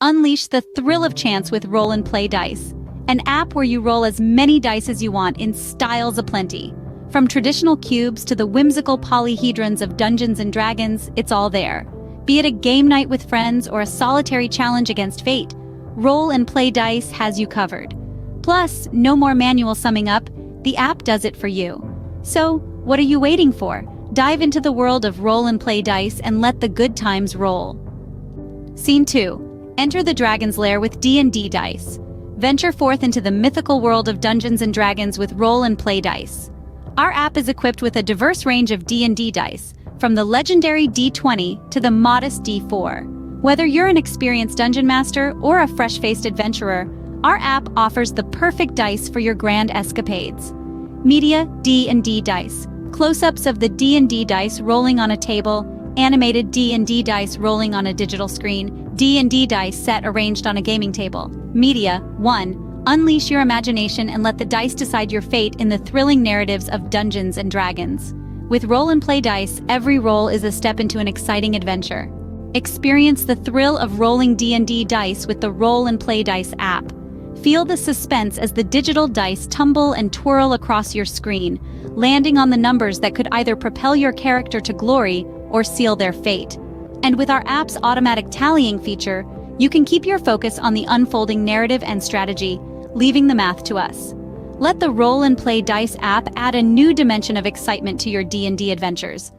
Unleash the thrill of chance with Roll and Play Dice, an app where you roll as many dice as you want in styles aplenty. From traditional cubes to the whimsical polyhedrons of Dungeons and Dragons, it's all there. Be it a game night with friends or a solitary challenge against fate, Roll and Play Dice has you covered. Plus, no more manual summing up, the app does it for you. So, what are you waiting for? Dive into the world of Roll and Play Dice and let the good times roll. Scene 2. Enter the Dragon's Lair with D&D dice. Venture forth into the mythical world of Dungeons and Dragons with Roll and Play Dice. Our app is equipped with a diverse range of D&D dice, from the legendary D20 to the modest D4. Whether you're an experienced dungeon master or a fresh-faced adventurer, our app offers the perfect dice for your grand escapades. Media D&D dice. Close-ups of the D&D dice rolling on a table, animated D&D dice rolling on a digital screen, D&D dice set arranged on a gaming table. Media 1. Unleash your imagination and let the dice decide your fate in the thrilling narratives of Dungeons and Dragons. With Roll and Play Dice, every roll is a step into an exciting adventure. Experience the thrill of rolling D&D dice with the Roll and Play Dice app. Feel the suspense as the digital dice tumble and twirl across your screen, landing on the numbers that could either propel your character to glory or seal their fate. And with our app's automatic tallying feature, you can keep your focus on the unfolding narrative and strategy, leaving the math to us. Let the Roll and Play Dice app add a new dimension of excitement to your D&D adventures.